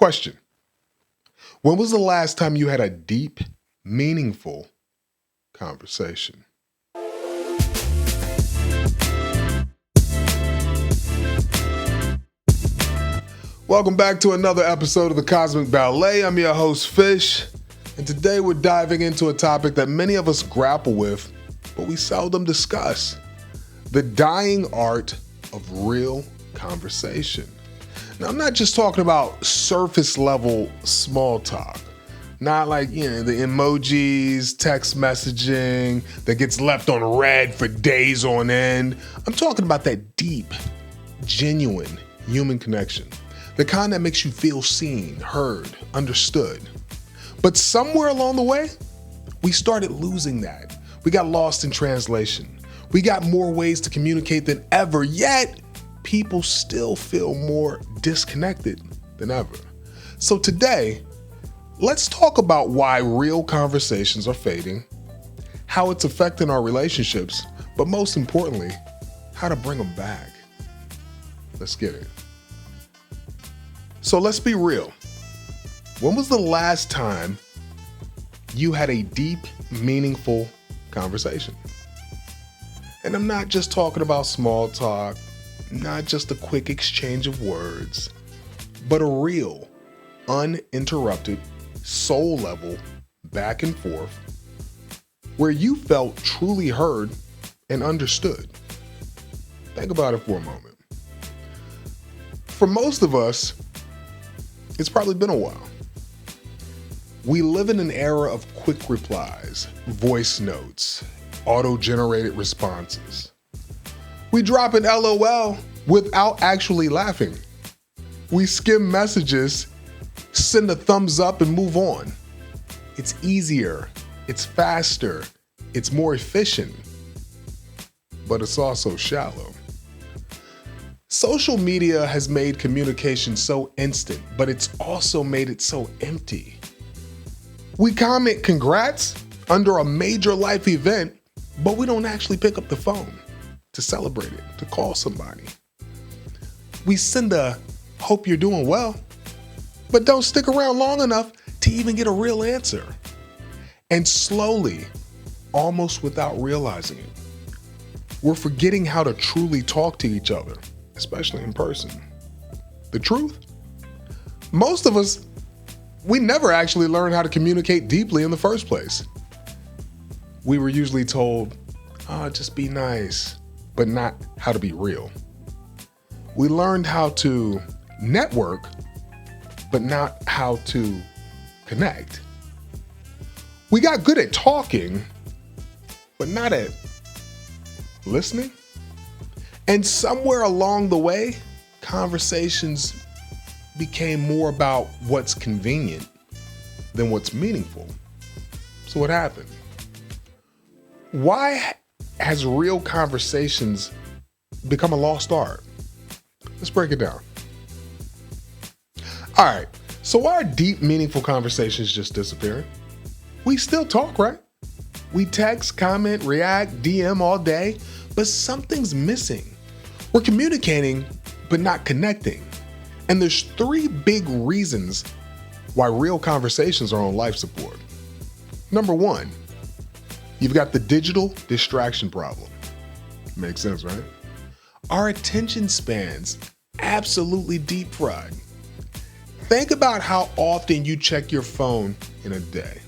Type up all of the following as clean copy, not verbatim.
Question: when was the last time you had a deep, meaningful conversation? Welcome back to another episode of the Cosmic Ballet. I'm your host, Fish, and today we're diving into a topic that many of us grapple with, but we seldom discuss: the dying art of real conversation. Now, I'm not just talking about surface level small talk, not like, the emojis, text messaging that gets left on red for days on end. I'm talking about that deep, genuine human connection. The kind that makes you feel seen, heard, understood. But somewhere along the way, we started losing that. We got lost in translation. We got more ways to communicate than ever, yet people still feel more disconnected than ever. So today, let's talk about why real conversations are fading, how it's affecting our relationships, but most importantly, how to bring them back. Let's get it. So let's be real. When was the last time you had a deep, meaningful conversation? And I'm not just talking about small talk, not just a quick exchange of words, but a real, uninterrupted, soul-level back and forth where you felt truly heard and understood. Think about it for a moment. For most of us, it's probably been a while. We live in an era of quick replies, voice notes, auto-generated responses. We drop an LOL without actually laughing. We skim messages, send a thumbs up, and move on. It's easier, it's faster, it's more efficient, but it's also shallow. Social media has made communication so instant, but it's also made it so empty. We comment congrats under a major life event, but we don't actually pick up the phone to celebrate it, to call somebody. We send a hope you're doing well, but don't stick around long enough to even get a real answer. And slowly, almost without realizing it, we're forgetting how to truly talk to each other, especially in person. The truth? Most of us, we never actually learned how to communicate deeply in the first place. We were usually told, just be nice, but not how to be real. We learned how to network, but not how to connect. We got good at talking, but not at listening. And somewhere along the way, conversations became more about what's convenient than what's meaningful. So what happened? Why has real conversations become a lost art? Let's break it down. All right, so why are deep, meaningful conversations just disappearing? We still talk, right? We text, comment, react, DM all day, but something's missing. We're communicating, but not connecting. And there's 3 big reasons why real conversations are on life support. Number 1, you've got the digital distraction problem. Makes sense, right? Our attention spans absolutely deep fried. Think about how often you check your phone in a day.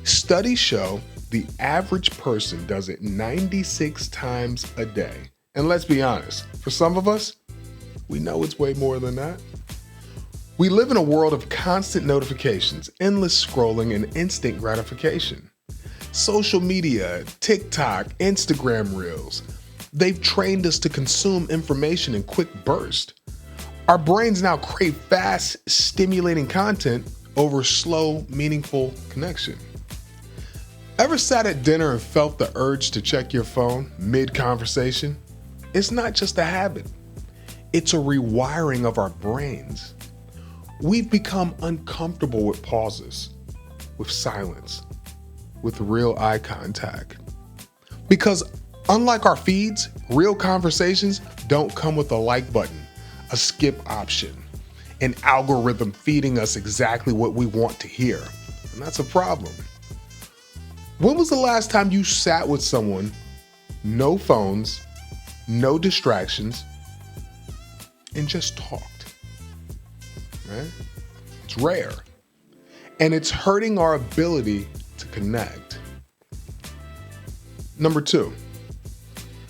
Studies show the average person does it 96 times a day. And let's be honest, for some of us, we know it's way more than that. We live in a world of constant notifications, endless scrolling, and instant gratification. Social media, TikTok, Instagram Reels, they've trained us to consume information in quick bursts. Our brains now crave fast, stimulating content over slow, meaningful connection. Ever sat at dinner and felt the urge to check your phone mid-conversation? It's not just a habit. It's a rewiring of our brains. We've become uncomfortable with pauses, with silence, with real eye contact. Because unlike our feeds, real conversations don't come with a like button, a skip option. an algorithm feeding us exactly what we want to hear. And that's a problem. When was the last time you sat with someone, no phones, no distractions, and just talked? Right? It's rare. And it's hurting our ability to connect. Number 2,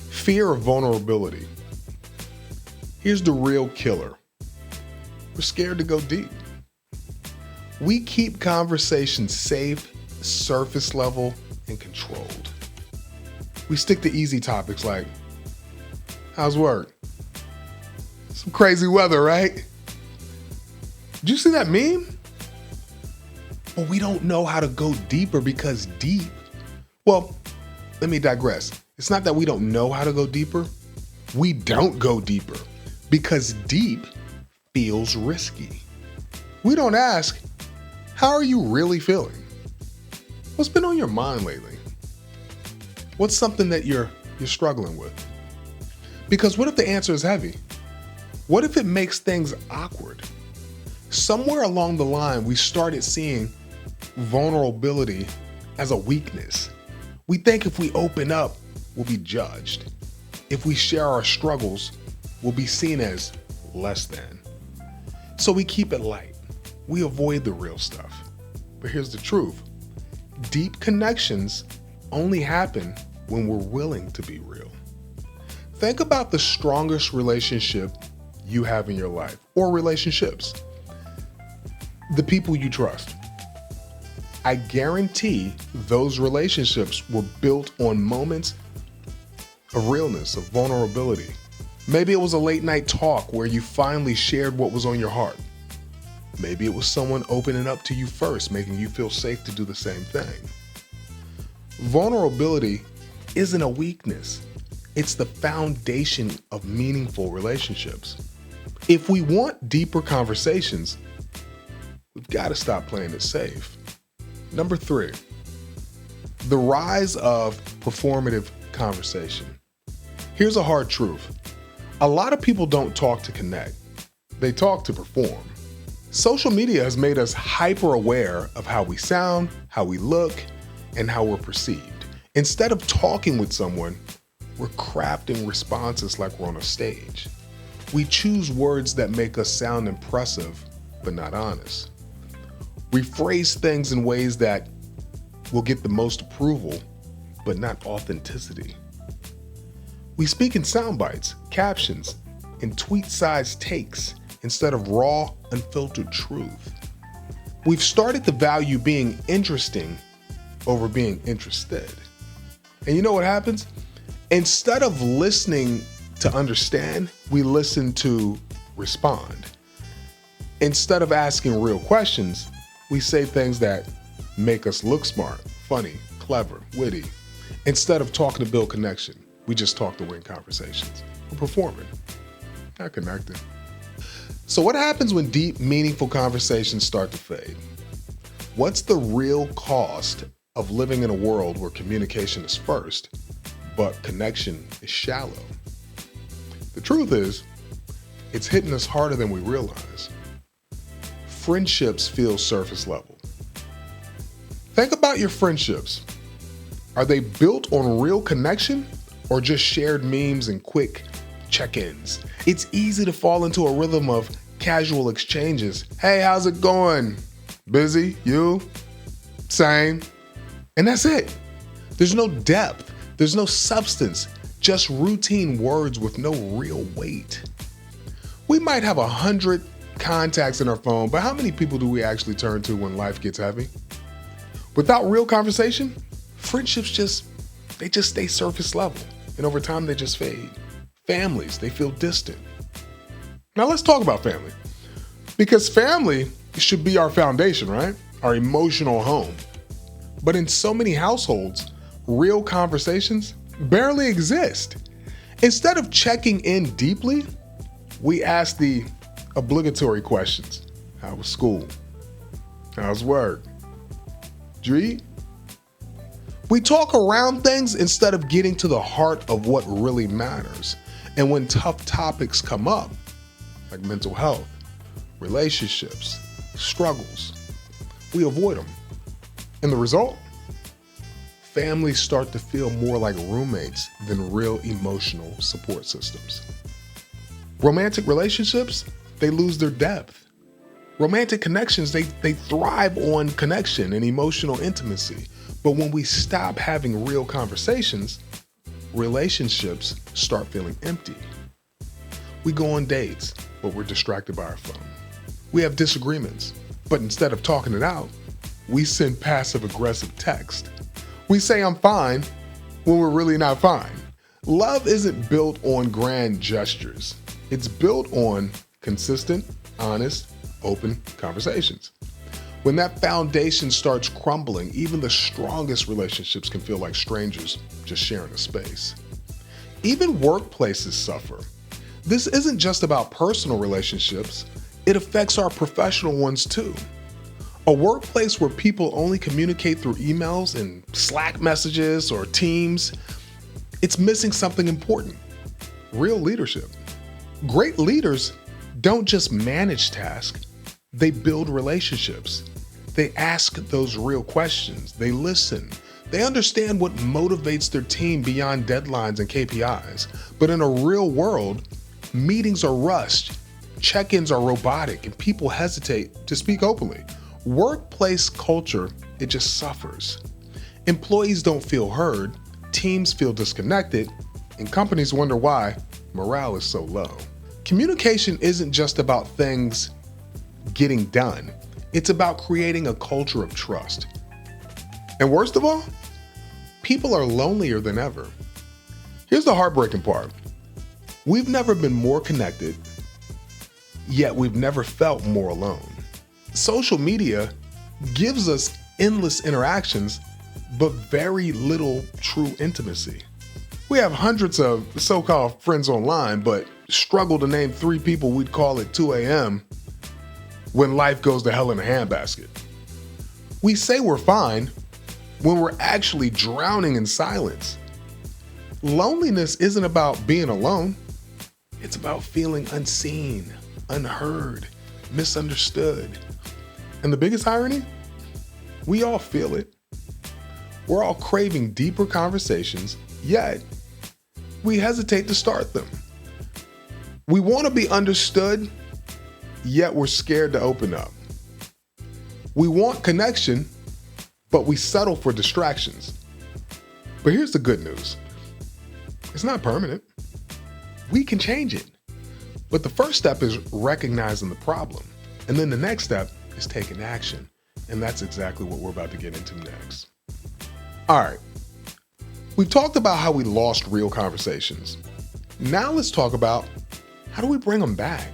fear of vulnerability. Here's the real killer. We're scared to go deep. We keep conversations safe, surface level, and controlled. We stick to easy topics like, how's work? Some crazy weather, right? Did you see that meme? But we don't know how to go deeper because well, let me digress. It's not that we don't know how to go deeper. We don't go deeper because deep feels risky. We don't ask, how are you really feeling? What's been on your mind lately? What's something that you're struggling with? Because what if the answer is heavy? What if it makes things awkward? Somewhere along the line, we started seeing vulnerability as a weakness. We think if we open up, we'll be judged. If we share our struggles, we'll be seen as less than. So we keep it light. We avoid the real stuff. But here's the truth. Deep connections only happen when we're willing to be real. Think about the strongest relationship you have in your life, or relationships. The people you trust. I guarantee those relationships were built on moments of realness, of vulnerability. Maybe it was a late night talk where you finally shared what was on your heart. Maybe it was someone opening up to you first, making you feel safe to do the same thing. Vulnerability isn't a weakness. It's the foundation of meaningful relationships. If we want deeper conversations, we've got to stop playing it safe. Number 3, the rise of performative conversation. Here's a hard truth. A lot of people don't talk to connect. They talk to perform. Social media has made us hyper aware of how we sound, how we look, and how we're perceived. Instead of talking with someone, we're crafting responses like we're on a stage. We choose words that make us sound impressive, but not honest. We phrase things in ways that will get the most approval, but not authenticity. We speak in sound bites, captions, and tweet-sized takes instead of raw, unfiltered truth. We've started to value being interesting over being interested. And you know what happens? Instead of listening to understand, we listen to respond. Instead of asking real questions, we say things that make us look smart, funny, clever, witty. Instead of talking to build connection, we just talk to win conversations. We're performing, not connecting. So what happens when deep, meaningful conversations start to fade? What's the real cost of living in a world where communication is first, but connection is shallow? The truth is, it's hitting us harder than we realize. Friendships feel surface level. Think about your friendships. Are they built on real connection or just shared memes and quick check-ins? It's easy to fall into a rhythm of casual exchanges. Hey, how's it going? Busy? You? Same. And that's it. There's no depth. There's no substance. Just routine words with no real weight. We might have 100 contacts in our phone, but how many people do we actually turn to when life gets heavy? Without real conversation, friendships just stay surface level. And over time, they just fade. Families, they feel distant. Now let's talk about family. Because family should be our foundation, right? Our emotional home. But in so many households, real conversations barely exist. Instead of checking in deeply, we ask the obligatory questions. How was school? How's work? Did you eat? We talk around things instead of getting to the heart of what really matters. And when tough topics come up, like mental health, relationships, struggles. We avoid them. And the result? Families start to feel more like roommates than real emotional support systems. Romantic relationships, they lose their depth. Romantic connections, they thrive on connection and emotional intimacy. But when we stop having real conversations, relationships start feeling empty. We go on dates, but we're distracted by our phone. We have disagreements, but instead of talking it out, we send passive-aggressive text. We say I'm fine when we're really not fine. Love isn't built on grand gestures. It's built on consistent, honest, open conversations. When that foundation starts crumbling, even the strongest relationships can feel like strangers just sharing a space. Even workplaces suffer. This isn't just about personal relationships, it affects our professional ones too. A workplace where people only communicate through emails and Slack messages or Teams, it's missing something important: real leadership. Great leaders don't just manage tasks, they build relationships. They ask those real questions. They listen. They understand what motivates their team beyond deadlines and KPIs. But in a real world, meetings are rushed, check-ins are robotic, and people hesitate to speak openly. Workplace culture, it just suffers. Employees don't feel heard, teams feel disconnected, and companies wonder why morale is so low. Communication isn't just about things getting done. It's about creating a culture of trust. And worst of all, people are lonelier than ever. Here's the heartbreaking part. We've never been more connected, yet we've never felt more alone. Social media gives us endless interactions, but very little true intimacy. We have hundreds of so-called friends online, but struggle to name 3 people we'd call at 2 a.m. when life goes to hell in a handbasket. We say we're fine when we're actually drowning in silence. Loneliness isn't about being alone. It's about feeling unseen, unheard, misunderstood. And the biggest irony? We all feel it. We're all craving deeper conversations, yet we hesitate to start them. We want to be understood, yet we're scared to open up. We want connection, but we settle for distractions. But here's the good news. It's not permanent. We can change it. But the first step is recognizing the problem. And then the next step is taking action. And that's exactly what we're about to get into next. All right. We've talked about how we lost real conversations. Now let's talk about how do we bring them back?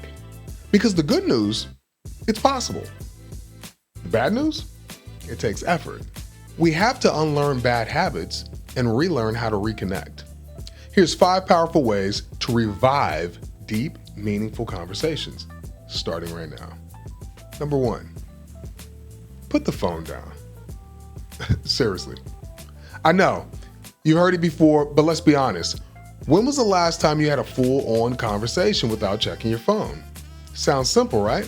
Because the good news, it's possible. The bad news, it takes effort. We have to unlearn bad habits and relearn how to reconnect. Here's 5 powerful ways to revive deep, meaningful conversations, starting right now. Number 1, put the phone down. Seriously. I know, you heard it before, but let's be honest. When was the last time you had a full-on conversation without checking your phone? Sounds simple, right?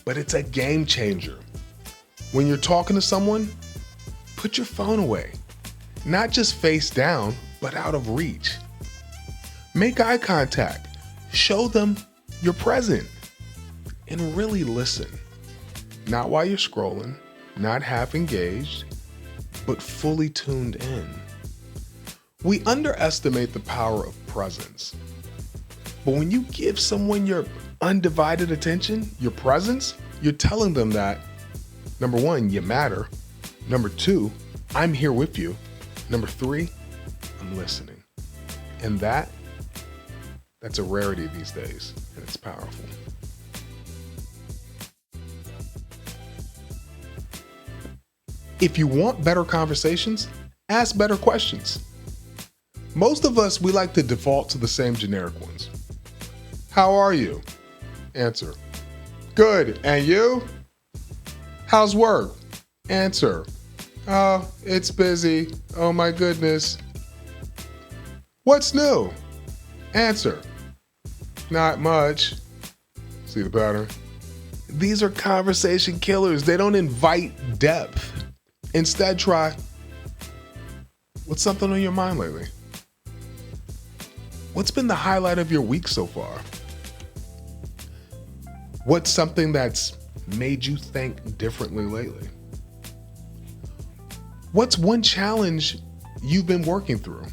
But it's a game changer. When you're talking to someone, put your phone away. Not just face down, but out of reach. Make eye contact. Show them you're present. And really listen. Not while you're scrolling, not half engaged, but fully tuned in. We underestimate the power of presence. But when you give someone your undivided attention, your presence, you're telling them that, number 1, you matter. Number 2, I'm here with you. Number 3, I'm listening. And that's a rarity these days, and it's powerful. If you want better conversations, ask better questions. Most of us, we like to default to the same generic ones. How are you? Answer. Good. And you? How's work? Answer. Oh, it's busy. Oh my goodness. What's new? Answer. Not much. See the pattern? These are conversation killers. They don't invite depth. Instead, try, what's something on your mind lately? What's been the highlight of your week so far? What's something that's made you think differently lately? What's one challenge you've been working through?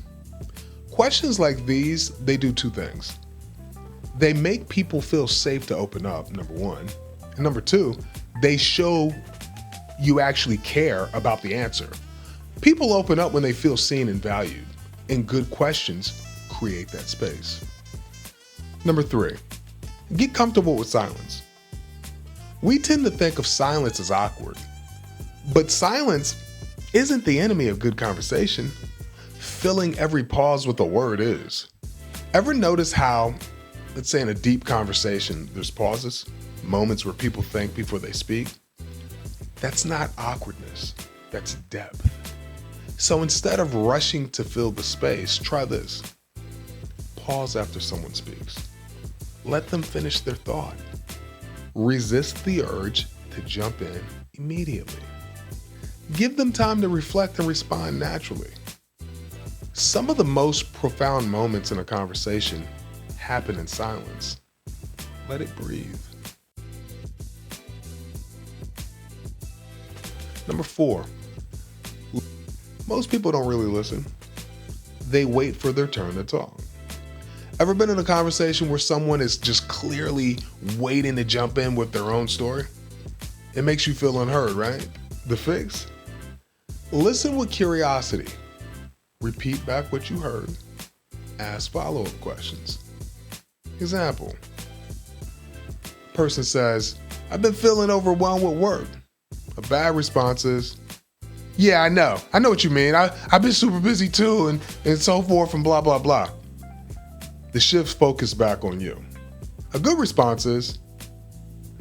Questions like these, they do two things. They make people feel safe to open up, number one. And number two, they show you actually care about the answer. People open up when they feel seen and valued, and good questions create that space. Number three, get comfortable with silence. We tend to think of silence as awkward, but silence isn't the enemy of good conversation. Filling every pause with a word is. Ever notice how, let's say in a deep conversation, there's pauses, moments where people think before they speak? That's not awkwardness, that's depth. So instead of rushing to fill the space, try this. Pause after someone speaks. Let them finish their thought. Resist the urge to jump in immediately. Give them time to reflect and respond naturally. Some of the most profound moments in a conversation happen in silence. Let it breathe. Number four, most people don't really listen. They wait for their turn to talk. Ever been in a conversation where someone is just clearly waiting to jump in with their own story? It makes you feel unheard, right? The fix? Listen with curiosity. Repeat back what you heard. Ask follow-up questions. Example. Person says, I've been feeling overwhelmed with work. A bad response is, yeah, I know what you mean. I've been super busy too, and so forth, and blah, blah, blah. The shifts focus back on you. A good response is,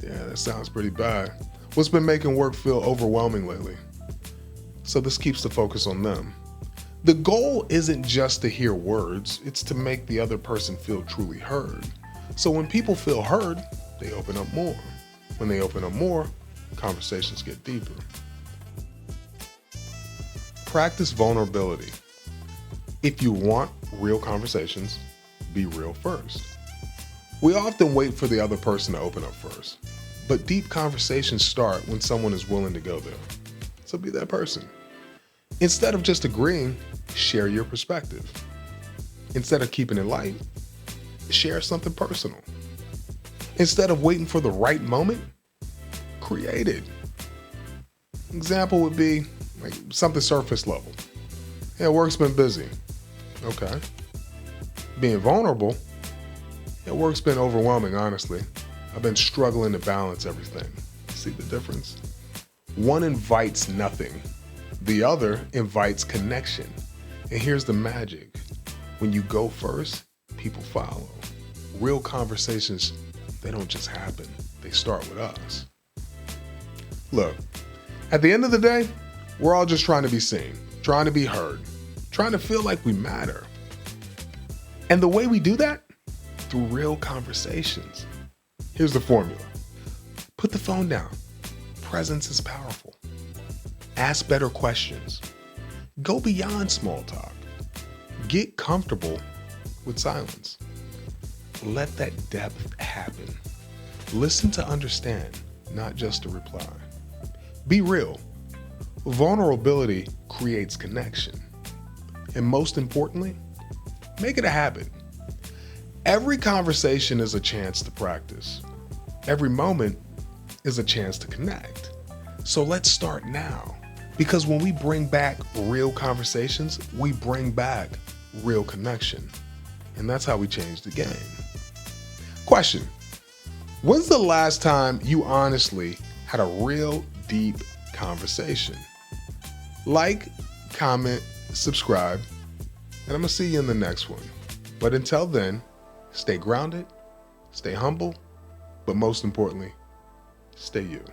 yeah, that sounds pretty bad. What's been making work feel overwhelming lately? So this keeps the focus on them. The goal isn't just to hear words, it's to make the other person feel truly heard. So when people feel heard, they open up more. When they open up more, conversations get deeper. Practice vulnerability. If you want real conversations, be real first. We often wait for the other person to open up first, but deep conversations start when someone is willing to go there. So be that person. Instead of just agreeing, share your perspective. Instead of keeping it light, share something personal. Instead of waiting for the right moment, create it. Example would be like something surface level. Yeah, work's been busy. Okay. Being vulnerable, yeah, work's been overwhelming, honestly. I've been struggling to balance everything. See the difference? One invites nothing. The other invites connection. And here's the magic. When you go first, people follow. Real conversations, they don't just happen. They start with us. Look, at the end of the day, we're all just trying to be seen, trying to be heard, trying to feel like we matter. And the way we do that? Through real conversations. Here's the formula. Put the phone down. Presence is powerful. Ask better questions. Go beyond small talk. Get comfortable with silence. Let that depth happen. Listen to understand, not just to reply. Be real. Vulnerability creates connection. And most importantly, make it a habit. Every conversation is a chance to practice. Every moment is a chance to connect. So let's start now. Because when we bring back real conversations, we bring back real connection. And that's how we change the game. Question. When's the last time you honestly had a real deep conversation? Like, comment, subscribe, and I'm gonna see you in the next one. But until then, stay grounded, stay humble, but most importantly, stay you.